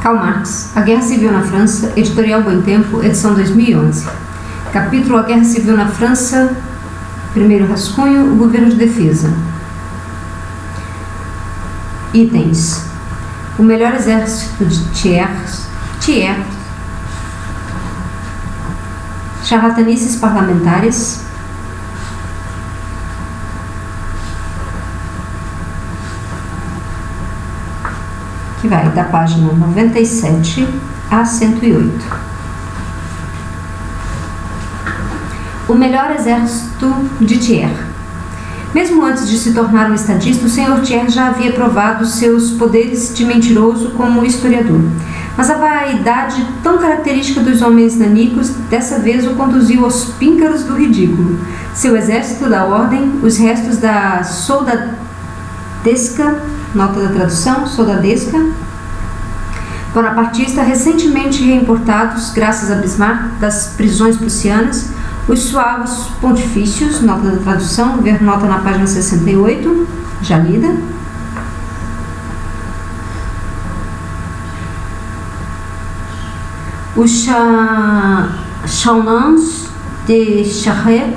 Karl Marx, A Guerra Civil na França, Editorial Bom Tempo, edição 2011. Capítulo A Guerra Civil na França, primeiro rascunho, o Governo de Defesa. Itens: o melhor exército de Thiers, charlatanices parlamentares, que vai da página 97 a 108. O melhor exército de Thiers. Mesmo antes de se tornar um estadista, o Sr. Thiers já havia provado seus poderes de mentiroso como historiador. Mas a vaidade tão característica dos homens nanicos dessa vez o conduziu aos píncaros do ridículo. Seu exército da ordem, os restos da soldadesca, nota da tradução, soldadesca, bonapartista, recentemente reimportados, graças a Bismarck, das prisões prussianas, os suavos pontifícios, nota da tradução, ver nota na página 68, já lida. Os Chaulans de Charette,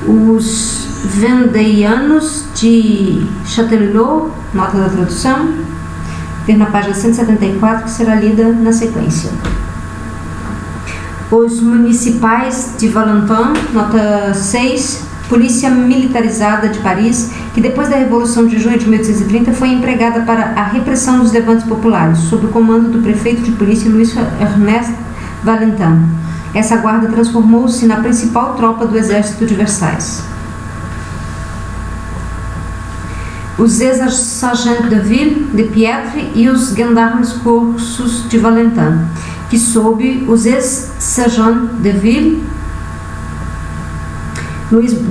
os Vendeianos de Châtellerault, nota da tradução, ver na página 174, que será lida na sequência. Os municipais de Valentin, nota 6, polícia militarizada de Paris, que depois da Revolução de junho de 1830 foi empregada para a repressão dos levantes populares, sob o comando do prefeito de polícia Louis Ernest Valentin. Essa guarda transformou-se na principal tropa do exército de Versailles. Os ex-sergents de ville de Piètre e os gendarmes corsos de Valentin, que sob os ex-sergents de ville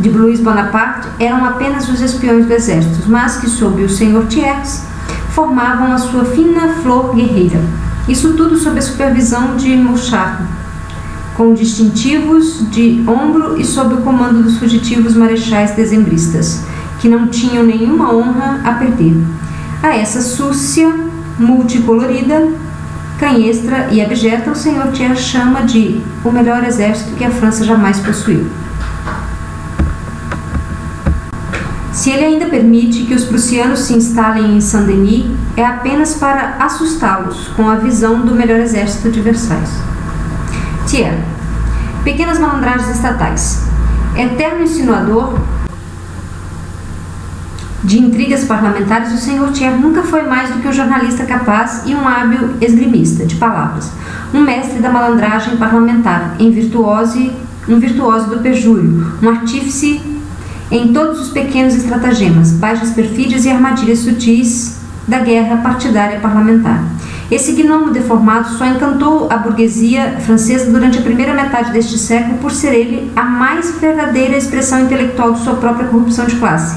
de Louis Bonaparte eram apenas os espiões do exército, mas que sob o Sr. Thiers formavam a sua fina flor guerreira. Isso tudo sob a supervisão de Mouchard, com distintivos de ombro e sob o comando dos fugitivos marechais dezembristas, que não tinham nenhuma honra a perder. A essa súcia multicolorida, canhestra e abjeta, o Sr. Thiers chama de o melhor exército que a França jamais possuiu. Se ele ainda permite que os prussianos se instalem em Saint-Denis, é apenas para assustá-los com a visão do melhor exército de Versailles. Thiers. Pequenas malandragens estatais. Eterno insinuador de intrigas parlamentares, o Sr. Thiers nunca foi mais do que um jornalista capaz e um hábil esgrimista de palavras, um mestre da malandragem parlamentar, um virtuoso do perjúrio, um artífice em todos os pequenos estratagemas, baixas perfídias e armadilhas sutis da guerra partidária parlamentar. Esse gnomo deformado só encantou a burguesia francesa durante a primeira metade deste século por ser ele a mais verdadeira expressão intelectual de sua própria corrupção de classe,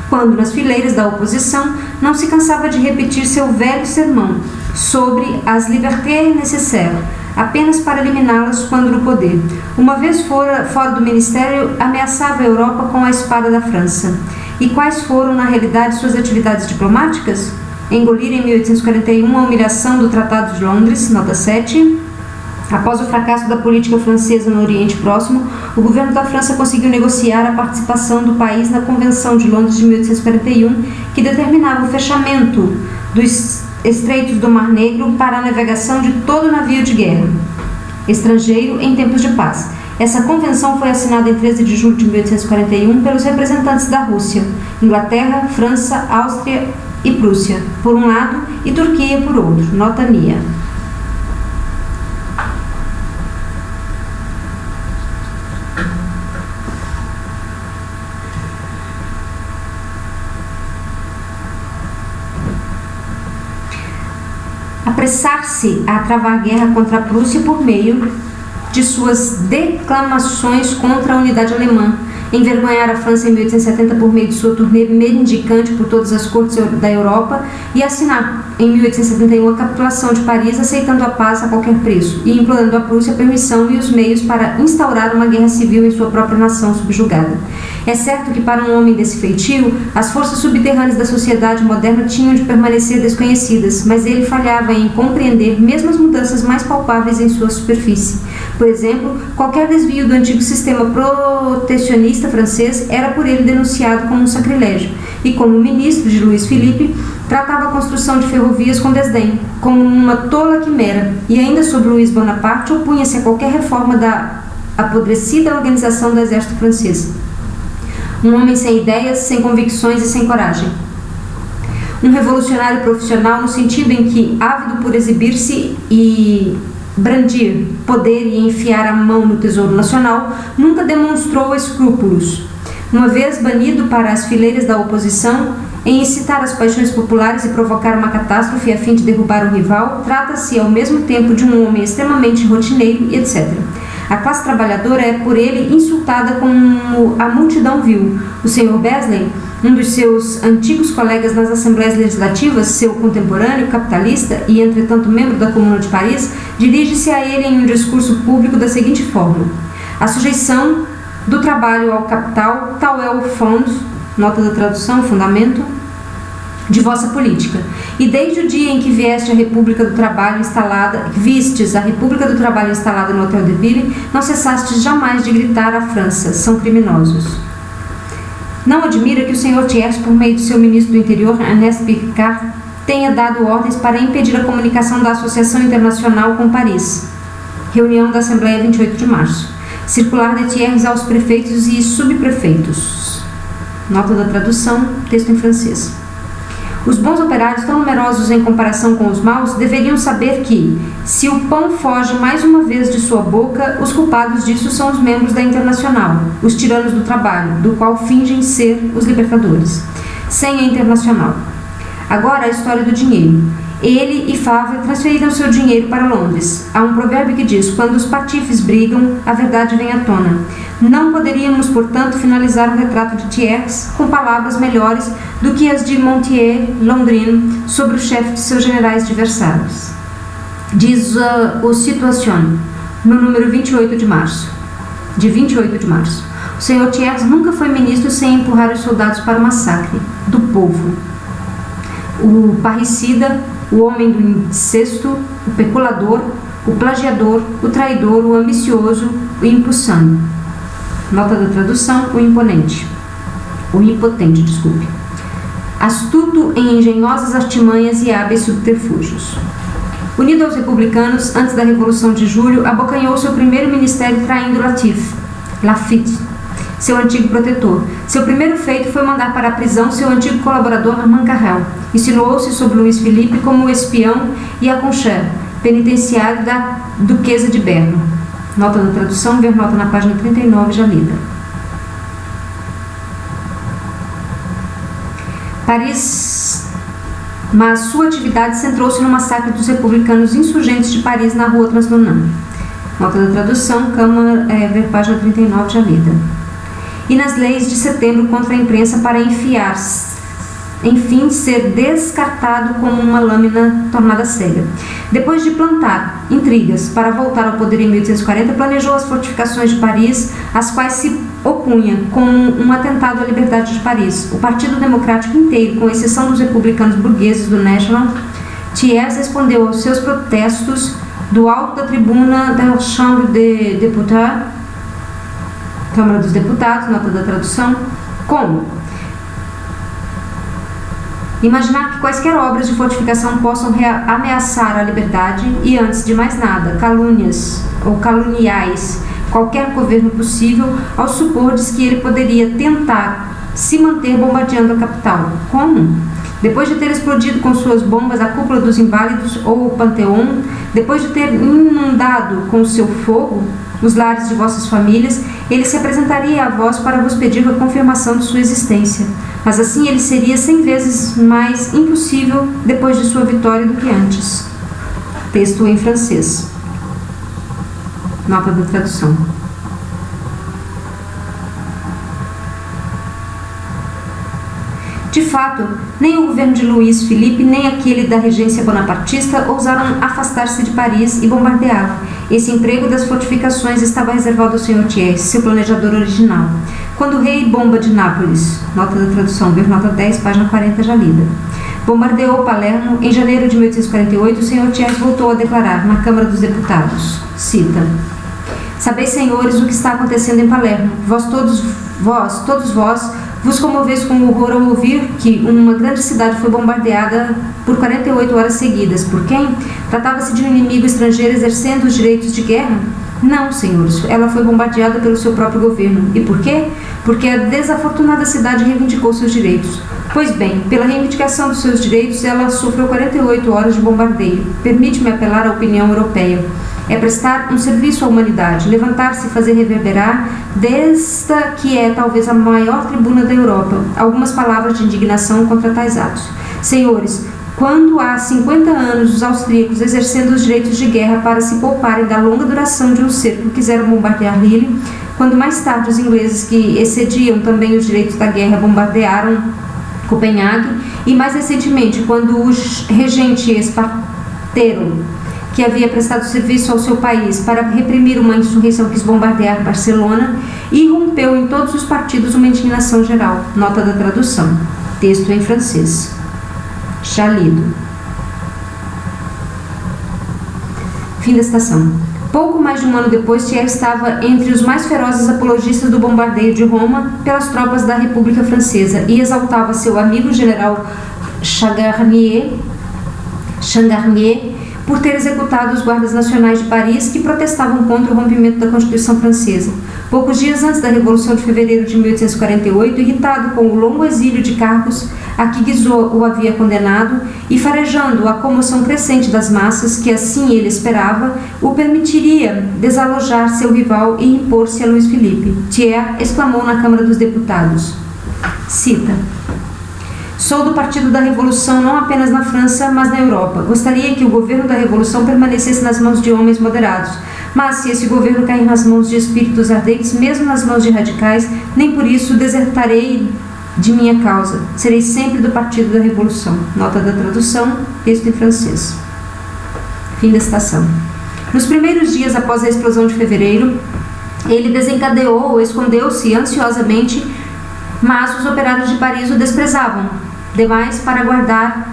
quando nas fileiras da oposição não se cansava de repetir seu velho sermão sobre as libertés nécessaires, apenas para eliminá-las quando no poder. Uma vez fora do ministério, ameaçava a Europa com a espada da França. E quais foram, na realidade, suas atividades diplomáticas? Engolir em 1841 a humilhação do Tratado de Londres, nota 7. Após o fracasso da política francesa no Oriente Próximo, o governo da França conseguiu negociar a participação do país na Convenção de Londres de 1841, que determinava o fechamento dos estreitos do Mar Negro para a navegação de todo navio de guerra estrangeiro em tempos de paz. Essa convenção foi assinada em 13 de julho de 1841 pelos representantes da Rússia, Inglaterra, França, Áustria e Prússia, por um lado, e Turquia por outro, nota MIA. Apressar-se a travar guerra contra a Prússia por meio de suas declamações contra a unidade alemã, envergonhar a França em 1870 por meio de sua turnê mendicante por todas as cortes da Europa e assinar em 1871 a capitulação de Paris, aceitando a paz a qualquer preço e implorando à Prússia a permissão e os meios para instaurar uma guerra civil em sua própria nação subjugada. É certo que para um homem desse feitio, as forças subterrâneas da sociedade moderna tinham de permanecer desconhecidas, mas ele falhava em compreender mesmo as mudanças mais palpáveis em sua superfície. Por exemplo, qualquer desvio do antigo sistema protecionista francês era por ele denunciado como um sacrilégio, e como ministro de Luís Filipe, tratava a construção de ferrovias com desdém, como uma tola quimera, e ainda sob Luís Bonaparte opunha-se a qualquer reforma da apodrecida organização do exército francês. Um homem sem ideias, sem convicções e sem coragem. Um revolucionário profissional no sentido em que, ávido por exibir-se e brandir poder e enfiar a mão no tesouro nacional, nunca demonstrou escrúpulos. Uma vez banido para as fileiras da oposição, em incitar as paixões populares e provocar uma catástrofe a fim de derrubar o rival, trata-se ao mesmo tempo de um homem extremamente rotineiro e etc. A classe trabalhadora é por ele insultada como a multidão viu. O Sr. Besley, um dos seus antigos colegas nas assembleias legislativas, seu contemporâneo, capitalista e, entretanto, membro da Comuna de Paris, dirige-se a ele em um discurso público da seguinte forma: a sujeição do trabalho ao capital, tal é o fundo, nota da tradução, fundamento, de vossa política. E desde o dia em que vistes a República do Trabalho instalada no Hotel de Ville, não cessastes jamais de gritar à França: são criminosos. Não admira que o Sr. Thiers, por meio de seu ministro do Interior, Ernest Picard, tenha dado ordens para impedir a comunicação da Associação Internacional com Paris. Reunião da Assembleia, 28 de março. Circular de Thiers aos prefeitos e subprefeitos. Nota da tradução, texto em francês. Os bons operários, tão numerosos em comparação com os maus, deveriam saber que, se o pão foge mais uma vez de sua boca, os culpados disso são os membros da Internacional, os tiranos do trabalho, do qual fingem ser os libertadores. Sem a Internacional. Agora a história do dinheiro. Ele e Favre transferiram seu dinheiro para Londres. Há um provérbio que diz: quando os patifes brigam, a verdade vem à tona. Não poderíamos, portanto, finalizar o retrato de Thiers com palavras melhores do que as de Montier Londrine sobre o chefe de seus generais adversários. Diz o Situation, no número 28 de março. De 28 de março. O Sr. Thiers nunca foi ministro sem empurrar os soldados para o massacre do povo. O parricida, o homem do incesto, o peculador, o plagiador, o traidor, o ambicioso, o impulsando. Nota da tradução, o imponente. O impotente, desculpe. Astuto em engenhosas artimanhas e hábeis subterfúgios. Unido aos republicanos, antes da Revolução de Julho, abocanhou seu primeiro ministério traindo Laffitte, seu antigo protetor. Seu primeiro feito foi mandar para a prisão seu antigo colaborador Armand Carrel. Insinuou-se sobre Luís Filipe como espião e aconcheur, penitenciário da Duquesa de Berno. Nota da tradução, ver nota na página 39, já lida. Paris, mas sua atividade centrou-se no massacre dos republicanos insurgentes de Paris na rua Transnonain. Nota da tradução, Câmara, ver página 39, já lida. E nas leis de setembro contra a imprensa para enfim ser descartado como uma lâmina tornada cega. Depois de plantar intrigas para voltar ao poder em 1840, planejou as fortificações de Paris, às quais se opunha como um atentado à liberdade de Paris. O Partido Democrático inteiro, com exceção dos republicanos burgueses do National, Thiers respondeu aos seus protestos do alto da tribuna da Chambre des Députés, Câmara dos Deputados, nota da tradução, como imaginar que quaisquer obras de fortificação possam ameaçar a liberdade e, antes de mais nada, calúnias ou caluniais qualquer governo possível, ao supor-lhes que ele poderia tentar se manter bombardeando a capital. Como? Depois de ter explodido com suas bombas a cúpula dos Inválidos ou o Panteão, depois de ter inundado com seu fogo os lares de vossas famílias, ele se apresentaria a vós para vos pedir a confirmação de sua existência. Mas assim ele seria 100 vezes mais impossível depois de sua vitória do que antes. Texto em francês. Nota da tradução. De fato, nem o governo de Luís Filipe, nem aquele da regência bonapartista ousaram afastar-se de Paris e bombardeá-lo. Esse emprego das fortificações estava reservado ao Sr. Thiers, seu planejador original. Quando o rei Bomba de Nápoles, nota da tradução, ver nota 10, página 40 já lida, bombardeou Palermo, em janeiro de 1848, o Sr. Thiers voltou a declarar na Câmara dos Deputados, cita: "Sabeis, senhores, o que está acontecendo em Palermo. Todos vós, vos comoveis com horror ao ouvir que uma grande cidade foi bombardeada por 48 horas seguidas. Por quem? Tratava-se de um inimigo estrangeiro exercendo os direitos de guerra? Não, senhores, ela foi bombardeada pelo seu próprio governo. E por quê? Porque a desafortunada cidade reivindicou seus direitos. Pois bem, pela reivindicação dos seus direitos, ela sofreu 48 horas de bombardeio. Permite-me apelar à opinião europeia. É prestar um serviço à humanidade, levantar-se e fazer reverberar desta que é talvez a maior tribuna da Europa algumas palavras de indignação contra tais atos. Senhores, quando há 50 anos os austríacos, exercendo os direitos de guerra para se pouparem da longa duração de um cerco, quiseram bombardear Lille, quando mais tarde os ingleses, que excediam também os direitos da guerra, bombardearam Copenhague, e mais recentemente, quando o regente Espartero, que havia prestado serviço ao seu país para reprimir uma insurreição, quis bombardear Barcelona, e irrompeu em todos os partidos uma indignação geral. Nota da tradução. Texto em francês. Já lido. Fim da citação. Pouco mais de um ano depois, Thiers estava entre os mais ferozes apologistas do bombardeio de Roma pelas tropas da República Francesa e exaltava seu amigo general Changarnier por ter executado os guardas nacionais de Paris que protestavam contra o rompimento da Constituição Francesa. Poucos dias antes da Revolução de Fevereiro de 1848, irritado com o longo exílio de cargos a que Guizot o havia condenado e farejando a comoção crescente das massas, que assim ele esperava, o permitiria desalojar seu rival e impor-se a Luís Filipe, Thiers exclamou na Câmara dos Deputados. Cita: "Sou do Partido da Revolução não apenas na França, mas na Europa. Gostaria que o governo da Revolução permanecesse nas mãos de homens moderados. Mas se esse governo cair nas mãos de espíritos ardentes, mesmo nas mãos de radicais, nem por isso desertarei de minha causa. Serei sempre do Partido da Revolução." Nota da tradução, texto em francês. Fim da citação. Nos primeiros dias após a explosão de fevereiro, ele desencadeou ou escondeu-se ansiosamente, mas os operários de Paris o desprezavam demais para guardar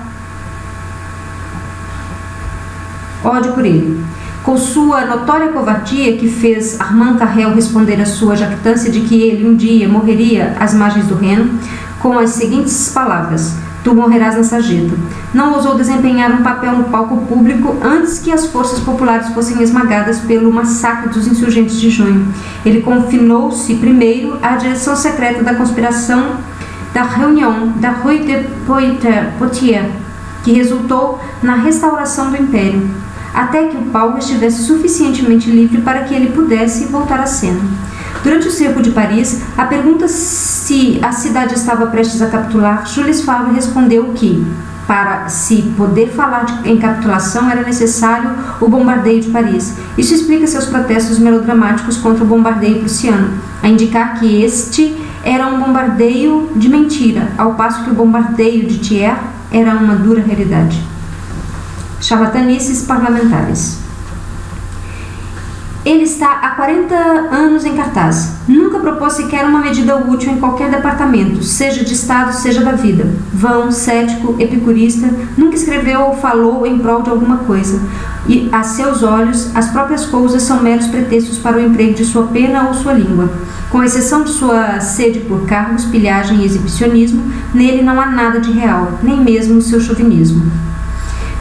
ódio por ele. Com sua notória covardia, que fez Armand Carrel responder à sua jactância de que ele um dia morreria às margens do Reno, com as seguintes palavras: "Tu morrerás na sarjeta", não ousou desempenhar um papel no palco público antes que as forças populares fossem esmagadas pelo massacre dos insurgentes de junho. Ele confinou-se primeiro à direção secreta da conspiração da reunião da Rue de Poitiers, que resultou na restauração do Império, até que o palco estivesse suficientemente livre para que ele pudesse voltar à cena. Durante o cerco de Paris, a pergunta se a cidade estava prestes a capitular, Jules Favre respondeu que, para se poder falar em capitulação, era necessário o bombardeio de Paris. Isso explica seus protestos melodramáticos contra o bombardeio prussiano, a indicar que este era um bombardeio de mentira, ao passo que o bombardeio de Thiers era uma dura realidade. Charlatanices parlamentares. Ele está há 40 anos em cartaz. Nunca propôs sequer uma medida útil em qualquer departamento, seja de Estado, seja da vida. Vão, cético, epicurista, nunca escreveu ou falou em prol de alguma coisa. E, a seus olhos, as próprias coisas são meros pretextos para o emprego de sua pena ou sua língua. Com exceção de sua sede por cargos, pilhagem e exibicionismo, nele não há nada de real, nem mesmo seu chauvinismo.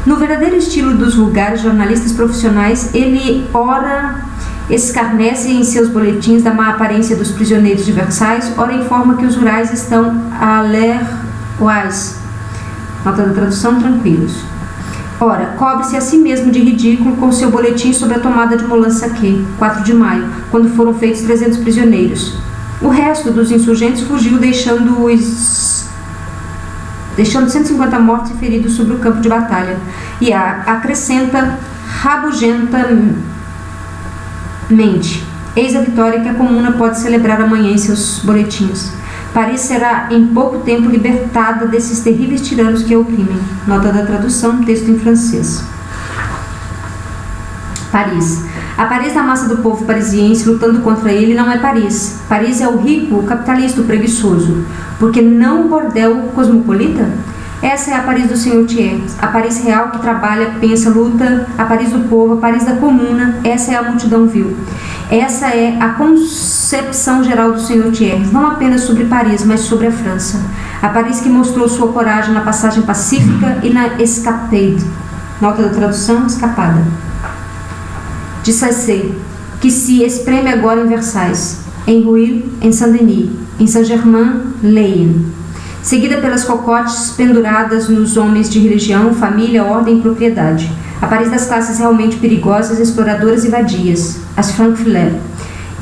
No verdadeiro estilo dos vulgares jornalistas profissionais, ele ora escarnece em seus boletins da má aparência dos prisioneiros de Versailles, ora informa que os rurais estão à l'air oise, nota da tradução, tranquilos. Ora, cobre-se a si mesmo de ridículo com seu boletim sobre a tomada de Moulin-Sacquet, 4 de maio, quando foram feitos 300 prisioneiros. O resto dos insurgentes fugiu, deixando 150 mortos e feridos sobre o campo de batalha, e acrescenta rabugentamente: eis a vitória que a comuna pode celebrar amanhã em seus boletins. Paris será em pouco tempo libertada desses terríveis tiranos que a oprimem. Nota da tradução, texto em francês. Paris. A Paris da massa do povo parisiense lutando contra ele não é Paris. Paris é o rico, o capitalista, o preguiçoso. Porque não o bordel cosmopolita? Essa é a Paris do Sr. Thiers, a Paris real que trabalha, pensa, luta, a Paris do povo, a Paris da comuna, essa é a multidão vil. Essa é a concepção geral do Sr. Thiers, não apenas sobre Paris, mas sobre a França. A Paris que mostrou sua coragem na passagem pacífica e na escapade. Nota da tradução, escapada. De Saint-Cyr, que se espreme agora em Versailles, em Rueil, em Saint-Denis, em Saint-Germain-Layen. Seguida pelas cocotes penduradas nos homens de religião, família, ordem e propriedade. A Paris das classes realmente perigosas, exploradoras e vadias, as Frankfurter.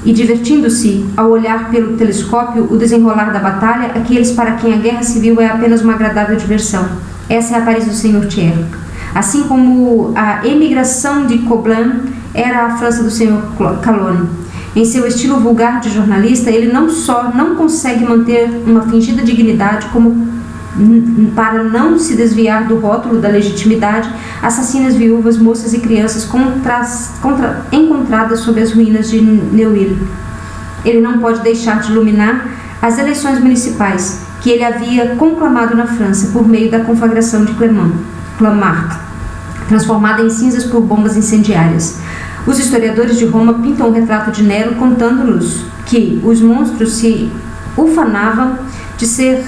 E divertindo-se, ao olhar pelo telescópio o desenrolar da batalha, aqueles para quem a guerra civil é apenas uma agradável diversão. Essa é a Paris do Sr. Thiers. Assim como a emigração de Coblin era a França do Sr. Calonne. Em seu estilo vulgar de jornalista, ele não só não consegue manter uma fingida dignidade, como, para não se desviar do rótulo da legitimidade, assassina as viúvas, moças e crianças encontradas sob as ruínas de Neuilly. Ele não pode deixar de iluminar as eleições municipais que ele havia conclamado na França por meio da conflagração de Clamart, transformada em cinzas por bombas incendiárias. Os historiadores de Roma pintam o retrato de Nero contando-nos que os monstros se ufanavam de ser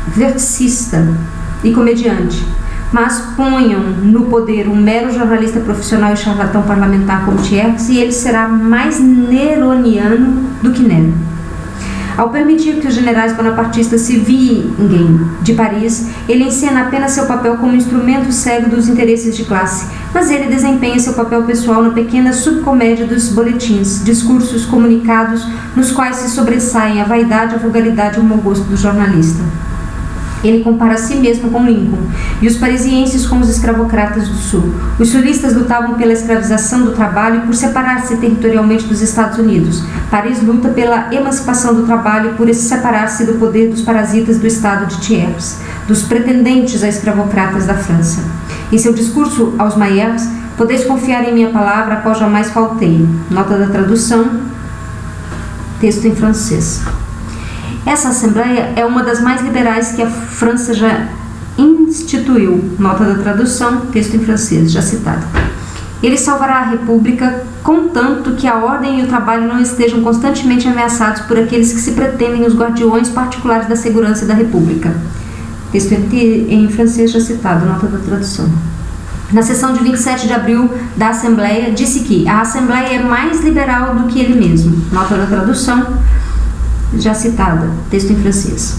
versista e comediante, mas ponham no poder um mero jornalista profissional e charlatão parlamentar como Thiers e ele será mais neroniano do que Nero. Ao permitir que os generais bonapartistas se vinguem de Paris, ele encena apenas seu papel como instrumento cego dos interesses de classe, mas ele desempenha seu papel pessoal na pequena subcomédia dos boletins, discursos, comunicados, nos quais se sobressaem a vaidade, a vulgaridade e o mau gosto do jornalista. Ele compara a si mesmo com Lincoln e os parisienses com os escravocratas do Sul. Os sulistas lutavam pela escravização do trabalho e por separar-se territorialmente dos Estados Unidos. Paris luta pela emancipação do trabalho e por separar-se do poder dos parasitas do Estado de Thiers, dos pretendentes a escravocratas da França. Em seu discurso aos Maillets, podeis confiar em minha palavra, a qual jamais faltei. Nota da tradução, texto em francês. Essa Assembleia é uma das mais liberais que a França já instituiu. Nota da tradução, texto em francês, já citado. Ele salvará a República, contanto que a ordem e o trabalho não estejam constantemente ameaçados por aqueles que se pretendem os guardiões particulares da segurança da República. Texto em francês já citado, nota da tradução. Na sessão de 27 de abril da Assembleia, disse que a Assembleia é mais liberal do que ele mesmo. Nota da tradução, já citada, texto em francês.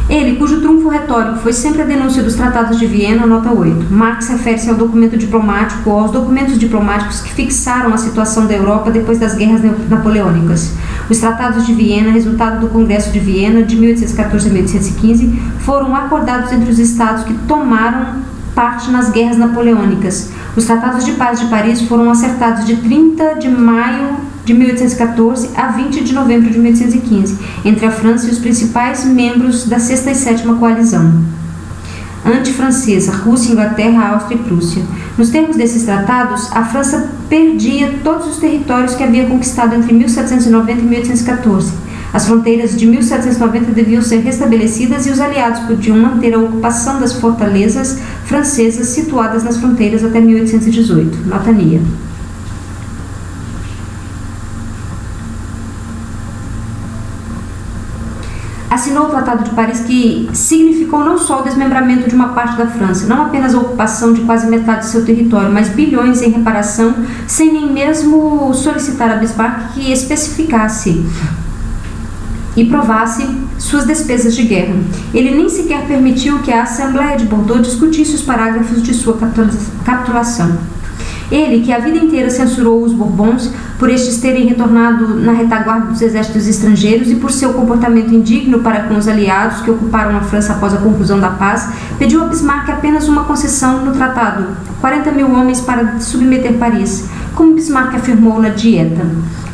Ele, cujo trunfo retórico foi sempre a denúncia dos Tratados de Viena, nota 8. Marx refere-se ao documento diplomático ou aos documentos diplomáticos que fixaram a situação da Europa depois das guerras napoleônicas. Os Tratados de Viena, resultado do Congresso de Viena de 1814 a 1815, foram acordados entre os estados que tomaram parte nas guerras napoleônicas. Os Tratados de Paz de Paris foram acertados de 30 de maio de 1814 a 20 de novembro de 1815, entre a França e os principais membros da Sexta e Sétima Coalizão anti-francesa, Rússia, Inglaterra, Áustria e Prússia. Nos termos desses tratados, a França perdia todos os territórios que havia conquistado entre 1790 e 1814. As fronteiras de 1790 deviam ser restabelecidas e os aliados podiam manter a ocupação das fortalezas francesas situadas nas fronteiras até 1818. Nota NIA. Assinou o Tratado de Paris, que significou não só o desmembramento de uma parte da França, não apenas a ocupação de quase metade de seu território, mas bilhões em reparação, sem nem mesmo solicitar a Bismarck que especificasse e provasse suas despesas de guerra. Ele nem sequer permitiu que a Assembleia de Bordeaux discutisse os parágrafos de sua capitulação. Ele, que a vida inteira censurou os Bourbons por estes terem retornado na retaguarda dos exércitos estrangeiros e por seu comportamento indigno para com os aliados que ocuparam a França após a conclusão da paz, pediu a Bismarck apenas uma concessão no tratado: 40.000 homens para submeter Paris, como Bismarck afirmou na Dieta.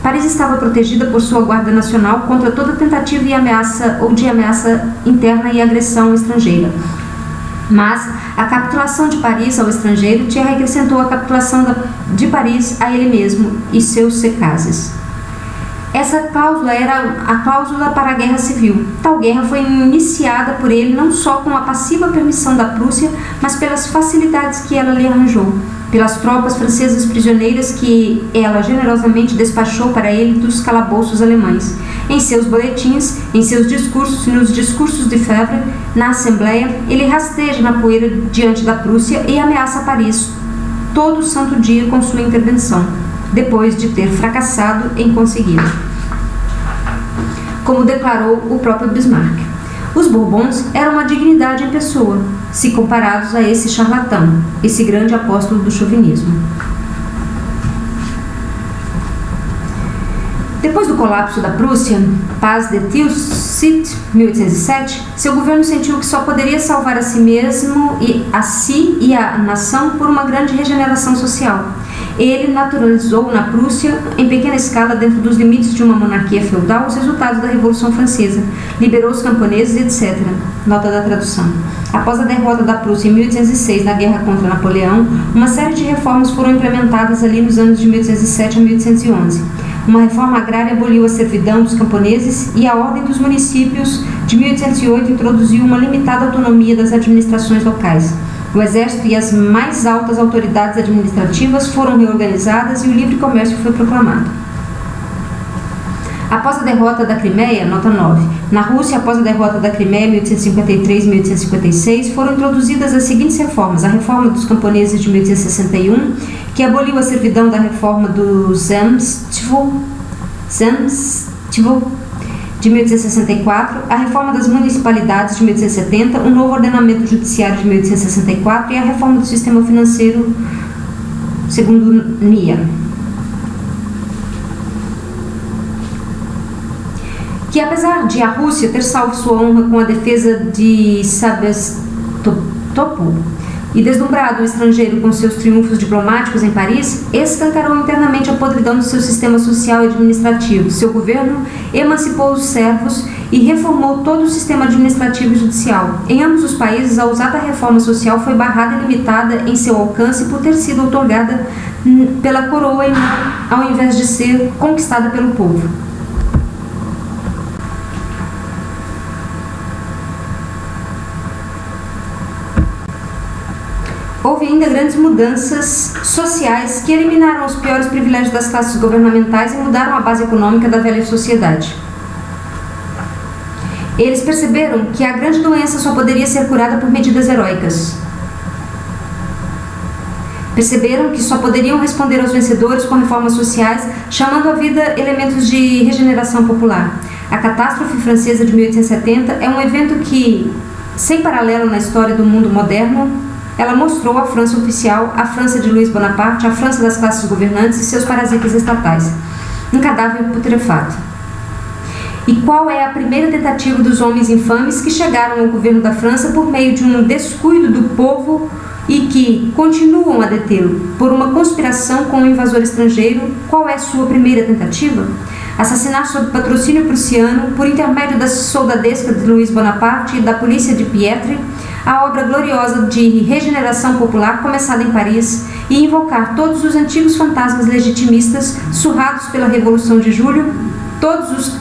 Paris estava protegida por sua Guarda Nacional contra toda tentativa de ameaça interna e agressão estrangeira. Mas a capitulação de Paris ao estrangeiro Thiers acrescentou a capitulação de Paris a ele mesmo e seus secazes. Essa cláusula era a cláusula para a guerra civil. Tal guerra foi iniciada por ele não só com a passiva permissão da Prússia, mas pelas facilidades que ela lhe arranjou, pelas tropas francesas prisioneiras que ela generosamente despachou para ele dos calabouços alemães. Em seus boletins, em seus discursos e nos discursos de Febvre, na Assembleia, ele rasteja na poeira diante da Prússia e ameaça Paris todo santo dia com sua intervenção, depois de ter fracassado em consegui-lo. Como declarou o próprio Bismarck, os Bourbons eram uma dignidade em pessoa, se comparados a esse charlatão, esse grande apóstolo do chauvinismo. Depois do colapso da Prússia, Paz de Tilsit, 1807, seu governo sentiu que só poderia salvar a si mesmo e a nação por uma grande regeneração social. Ele naturalizou na Prússia, em pequena escala, dentro dos limites de uma monarquia feudal, os resultados da Revolução Francesa, liberou os camponeses, etc. Nota da tradução. Após a derrota da Prússia em 1806 na guerra contra Napoleão, uma série de reformas foram implementadas ali nos anos de 1807 a 1811. Uma reforma agrária aboliu a servidão dos camponeses e a Ordem dos Municípios de 1808 introduziu uma limitada autonomia das administrações locais. O exército e as mais altas autoridades administrativas foram reorganizadas e o livre comércio foi proclamado. Após a derrota da Crimeia, nota 9, na Rússia, após a derrota da Crimeia em 1853 e 1856, foram introduzidas as seguintes reformas: a reforma dos camponeses de 1861, que aboliu a servidão da reforma do Zemstvo de 1864, a reforma das municipalidades de 1870, o novo ordenamento judiciário de 1864 e a reforma do sistema financeiro segundo Nia. Que apesar de a Rússia ter salvo sua honra com a defesa de Sebastopol e deslumbrado o estrangeiro com seus triunfos diplomáticos em Paris, escancarou internamente a podridão do seu sistema social e administrativo. Seu governo emancipou os servos e reformou todo o sistema administrativo e judicial. Em ambos os países, a usada reforma social foi barrada e limitada em seu alcance por ter sido outorgada pela coroa ao invés de ser conquistada pelo povo. Houve ainda grandes mudanças sociais que eliminaram os piores privilégios das classes governamentais e mudaram a base econômica da velha sociedade. Eles perceberam que a grande doença só poderia ser curada por medidas heróicas. Perceberam que só poderiam responder aos vencedores com reformas sociais, chamando à vida elementos de regeneração popular. A catástrofe francesa de 1870 é um evento que, sem paralelo na história do mundo moderno, ela mostrou a França oficial, a França de Louis Bonaparte, a França das classes governantes e seus parasitas estatais. Um cadáver putrefato. E qual é a primeira tentativa dos homens infames que chegaram ao governo da França por meio de um descuido do povo e que continuam a detê-lo por uma conspiração com o invasor estrangeiro? Qual é a sua primeira tentativa? Assassinar sob patrocínio prussiano, por intermédio da soldadesca de Louis Bonaparte e da polícia de Pietri, a obra gloriosa de regeneração popular começada em Paris e invocar todos os antigos fantasmas legitimistas surrados pela Revolução de Julho, todos os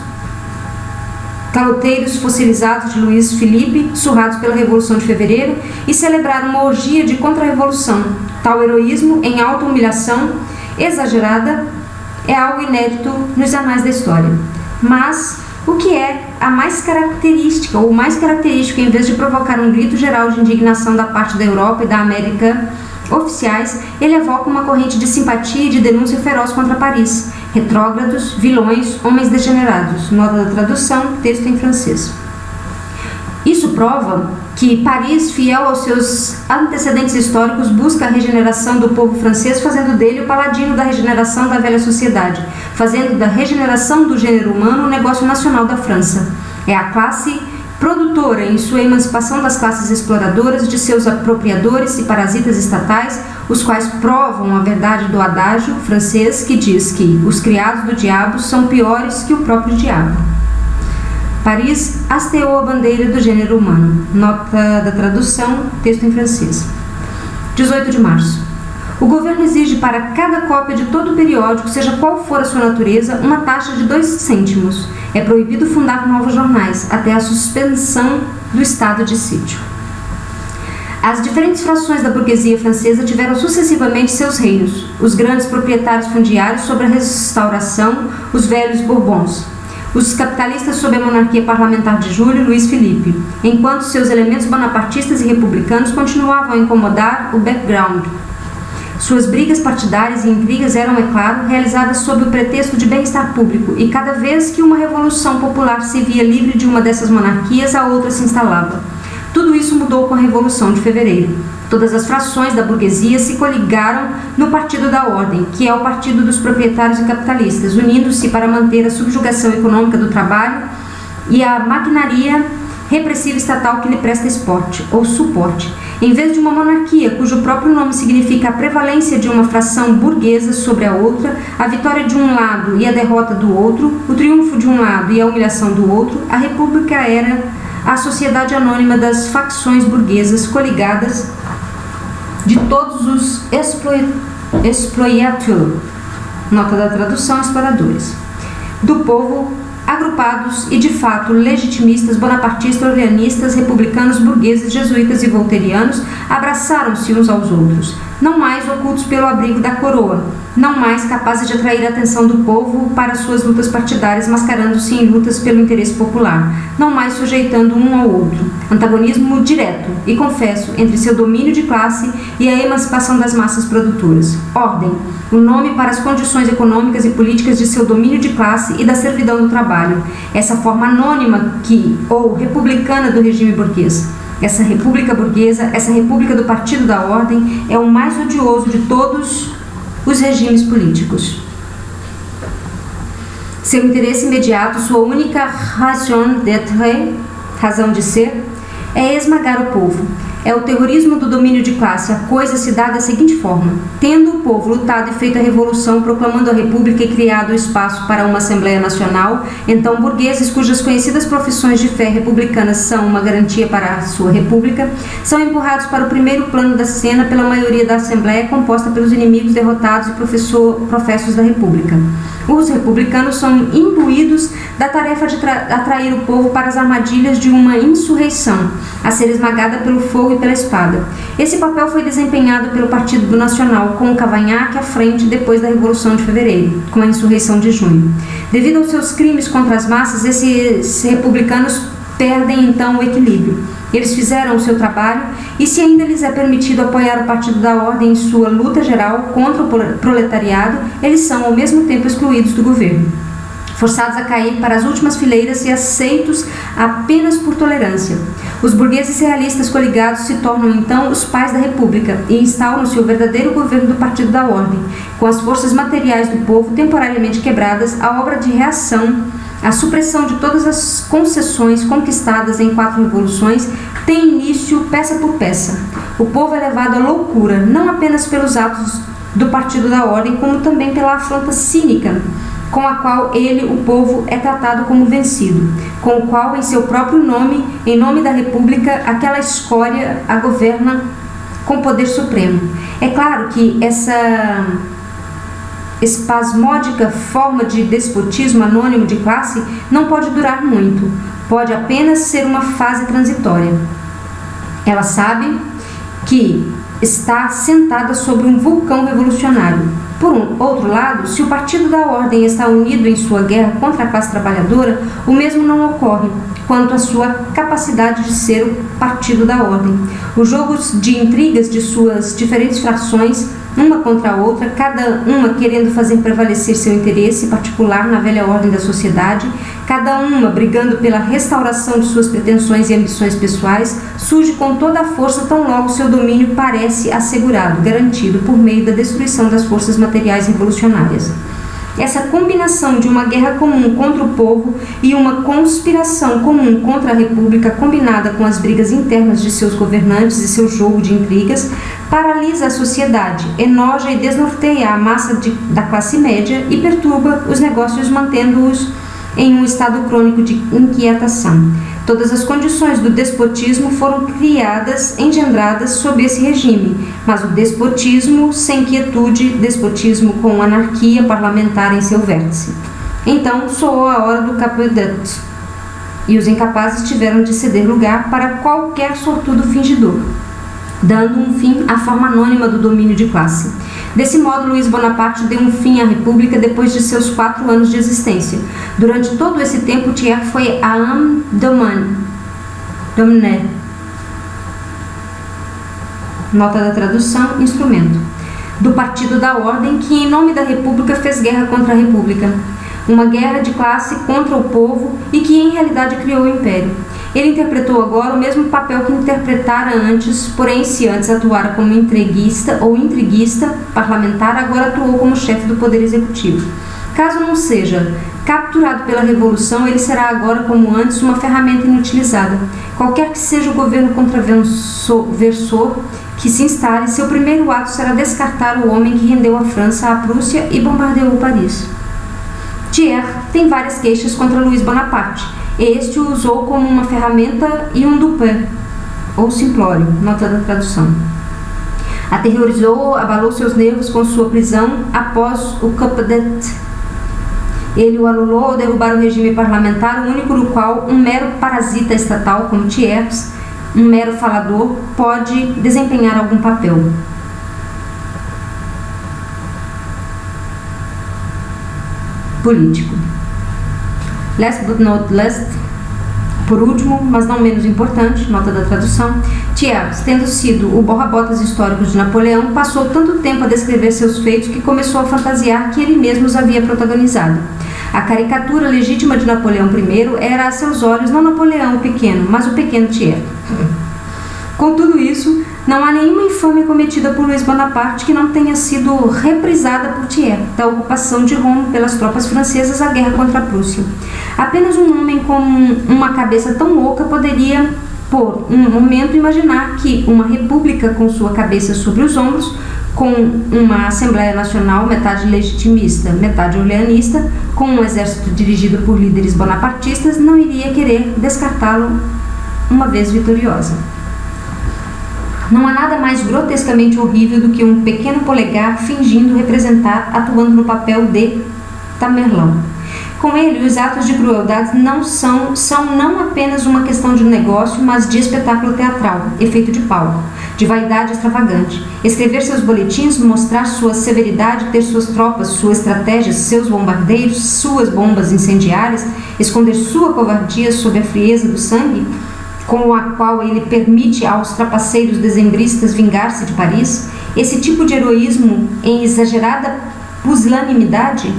caloteiros fossilizados de Luís Filipe surrados pela Revolução de Fevereiro e celebrar uma orgia de contra-revolução. Tal heroísmo, em auto-humilhação exagerada, é algo inédito nos anais da história. Mas o que é a mais característica, ou mais característico, em vez de provocar um grito geral de indignação da parte da Europa e da América oficiais, ele evoca uma corrente de simpatia e de denúncia feroz contra Paris. Retrógrados, vilões, homens degenerados. Nota da tradução, texto em francês. Isso prova que Paris, fiel aos seus antecedentes históricos, busca a regeneração do povo francês, fazendo dele o paladino da regeneração da velha sociedade, fazendo da regeneração do gênero humano o negócio nacional da França. É a classe produtora, em sua emancipação das classes exploradoras, de seus apropriadores e parasitas estatais, os quais provam a verdade do adágio francês que diz que os criados do diabo são piores que o próprio diabo. Paris hasteou a bandeira do gênero humano. Nota da tradução, texto em francês. 18 de março. O governo exige para cada cópia de todo o periódico, seja qual for a sua natureza, uma taxa de 2 cêntimos. É proibido fundar novos jornais, até a suspensão do estado de sítio. As diferentes frações da burguesia francesa tiveram sucessivamente seus reinos. Os grandes proprietários fundiários sob a Restauração, os velhos Bourbons. Os capitalistas sob a monarquia parlamentar de Júlio Luiz Filipe, enquanto seus elementos bonapartistas e republicanos continuavam a incomodar o background. Suas brigas partidárias e intrigas eram, é claro, realizadas sob o pretexto de bem-estar público, e cada vez que uma revolução popular se via livre de uma dessas monarquias, a outra se instalava. Tudo isso mudou com a Revolução de Fevereiro. Todas as frações da burguesia se coligaram no Partido da Ordem, que é o partido dos proprietários e capitalistas, unindo-se para manter a subjugação econômica do trabalho e a maquinaria repressiva estatal que lhe presta esporte ou suporte. Em vez de uma monarquia, cujo próprio nome significa a prevalência de uma fração burguesa sobre a outra, a vitória de um lado e a derrota do outro, o triunfo de um lado e a humilhação do outro, a república era a sociedade anônima das facções burguesas coligadas de todos os exploiateurs, nota da tradução, exploradores, do povo, agrupados e de fato legitimistas, bonapartistas, orleanistas, republicanos, burgueses, jesuítas e voltairianos, abraçaram-se uns aos outros, não mais ocultos pelo abrigo da coroa, não mais capazes de atrair a atenção do povo para suas lutas partidárias, mascarando-se em lutas pelo interesse popular, não mais sujeitando um ao outro. Antagonismo direto e confesso entre seu domínio de classe e a emancipação das massas produtoras. Ordem, o nome para as condições econômicas e políticas de seu domínio de classe e da servidão do trabalho. Essa forma anônima ou republicana do regime burguês. Essa república burguesa, essa república do Partido da Ordem, é o mais odioso de todos os regimes políticos. Seu interesse imediato, sua única raison d'être, razão de ser, é esmagar o povo. É o terrorismo do domínio de classe. A coisa se dá da seguinte forma: tendo o povo lutado e feito a revolução, proclamando a república e criado o espaço para uma Assembleia Nacional, então burgueses cujas conhecidas profissões de fé republicanas são uma garantia para a sua república, são empurrados para o primeiro plano da cena pela maioria da Assembleia, composta pelos inimigos derrotados e professos da república. Os republicanos são imbuídos da tarefa de atrair o povo para as armadilhas de uma insurreição, a ser esmagada pelo fogo e pela espada. Esse papel foi desempenhado pelo Partido Nacional, com o cavanhaque à frente depois da Revolução de Fevereiro, com a insurreição de junho. Devido aos seus crimes contra as massas, esses republicanos perdem então o equilíbrio. Eles fizeram o seu trabalho e, se ainda lhes é permitido apoiar o Partido da Ordem em sua luta geral contra o proletariado, eles são ao mesmo tempo excluídos do governo, forçados a cair para as últimas fileiras e aceitos apenas por tolerância. Os burgueses realistas coligados se tornam então os pais da República e instauram-se o verdadeiro governo do Partido da Ordem. Com as forças materiais do povo temporariamente quebradas, a obra de reação, a supressão de todas as concessões conquistadas em 4 revoluções, tem início peça por peça. O povo é levado à loucura, não apenas pelos atos do Partido da Ordem, como também pela afronta cínica com a qual ele, o povo, é tratado como vencido, com o qual, em seu próprio nome, em nome da República, aquela escória a governa com poder supremo. É claro que essa espasmódica forma de despotismo anônimo de classe não pode durar muito, pode apenas ser uma fase transitória. Ela sabe que está sentada sobre um vulcão revolucionário. Por outro lado, se o Partido da Ordem está unido em sua guerra contra a classe trabalhadora, o mesmo não ocorre quanto à sua capacidade de ser o Partido da Ordem. Os jogos de intrigas de suas diferentes frações, uma contra a outra, cada uma querendo fazer prevalecer seu interesse particular na velha ordem da sociedade, cada uma brigando pela restauração de suas pretensões e ambições pessoais, surge com toda a força tão logo seu domínio parece assegurado, garantido por meio da destruição das forças materiais revolucionárias. Essa combinação de uma guerra comum contra o povo e uma conspiração comum contra a República, combinada com as brigas internas de seus governantes e seu jogo de intrigas, paralisa a sociedade, enoja e desnorteia a massa da classe média e perturba os negócios, mantendo-os em um estado crônico de inquietação. Todas as condições do despotismo foram engendradas sob esse regime, mas o despotismo sem quietude, despotismo com anarquia parlamentar em seu vértice. Então soou a hora do capedut, e os incapazes tiveram de ceder lugar para qualquer sortudo fingidor, dando um fim à forma anônima do domínio de classe. Desse modo, Luís Bonaparte deu um fim à República depois de seus 4 anos de existência. Durante todo esse tempo, Thiers foi a âme dominée. Nota da tradução, instrumento. Do Partido da Ordem, que em nome da República fez guerra contra a República. Uma guerra de classe contra o povo e que em realidade criou o Império. Ele interpretou agora o mesmo papel que interpretara antes, porém se antes atuara como intriguista ou intriguista parlamentar, agora atuou como chefe do Poder Executivo. Caso não seja capturado pela Revolução, ele será agora, como antes, uma ferramenta inutilizada. Qualquer que seja o governo contraversor que se instale, seu primeiro ato será descartar o homem que rendeu a França à Prússia e bombardeou Paris. Thiers tem várias queixas contra Luís Bonaparte. Este o usou como uma ferramenta e um dupé, ou simplório, nota da tradução. Aterrorizou, abalou seus nervos com sua prisão após o capedut. Ele o anulou ao derrubar o regime parlamentar, o único no qual um mero parasita estatal como Thiers, um mero falador, pode desempenhar algum papel. Político. Last but not least, por último, mas não menos importante, nota da tradução, Thiers, tendo sido o borra-botas histórico de Napoleão, passou tanto tempo a descrever seus feitos que começou a fantasiar que ele mesmo os havia protagonizado. A caricatura legítima de Napoleão I era a seus olhos não Napoleão o pequeno, mas o pequeno Thiers. Com tudo isso, não há nenhuma infâmia cometida por Luís Bonaparte que não tenha sido reprisada por Thiers, da ocupação de Roma pelas tropas francesas à guerra contra a Prússia. Apenas um homem com uma cabeça tão louca poderia, por um momento, imaginar que uma república com sua cabeça sobre os ombros, com uma Assembleia Nacional metade legitimista, metade orleanista, com um exército dirigido por líderes bonapartistas, não iria querer descartá-lo uma vez vitoriosa. Não há nada mais grotescamente horrível do que um pequeno polegar fingindo representar, atuando no papel de Tamerlão. Com ele, os atos de crueldade não são não apenas uma questão de negócio, mas de espetáculo teatral, efeito de palco, de vaidade extravagante. Escrever seus boletins, mostrar sua severidade, ter suas tropas, sua estratégia, seus bombardeiros, suas bombas incendiárias, esconder sua covardia sob a frieza do sangue, com a qual ele permite aos trapaceiros dezembristas vingar-se de Paris, esse tipo de heroísmo em exagerada pusilanimidade,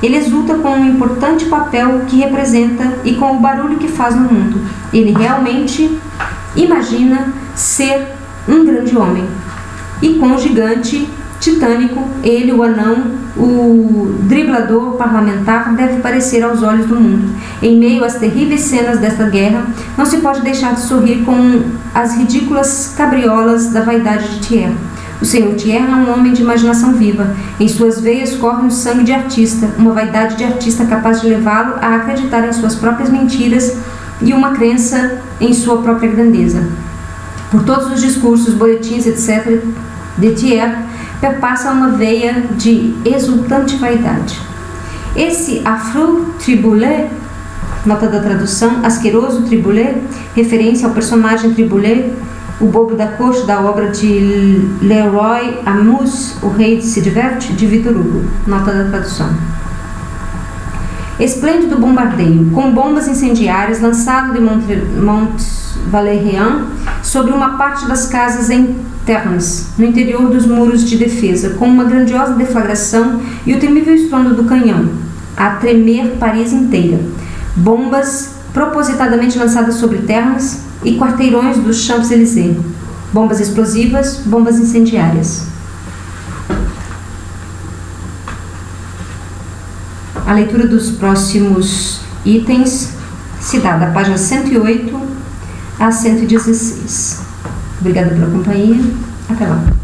ele exulta com um importante papel que representa e com o barulho que faz no mundo. Ele realmente imagina ser um grande homem. E com o gigante titânico, ele, o anão, o driblador parlamentar, deve parecer aos olhos do mundo. Em meio às terríveis cenas desta guerra, não se pode deixar de sorrir com as ridículas cabriolas da vaidade de Thiers. O Sr. Thiers é um homem de imaginação viva. Em suas veias corre um sangue de artista, uma vaidade de artista capaz de levá-lo a acreditar em suas próprias mentiras e uma crença em sua própria grandeza. Por todos os discursos, boletins, etc., de Thiers, perpassa uma veia de exultante vaidade. Esse affreux triboulet, nota da tradução, asqueroso triboulet, referência ao personagem Triboulet, o bobo da corte da obra de Leroy Amus, O Rei se Diverte, de Victor Hugo, nota da tradução. Esplêndido bombardeio, com bombas incendiárias lançado de Mont-Valérien sobre uma parte das casas em Termes, no interior dos muros de defesa, com uma grandiosa deflagração e o temível estrondo do canhão, a tremer Paris inteira. bombas propositadamente lançadas sobre terras e quarteirões dos Champs-Élysées, bombas explosivas, bombas incendiárias. A leitura dos próximos itens se dá da página 108 a 116. Obrigada pela companhia. Até lá.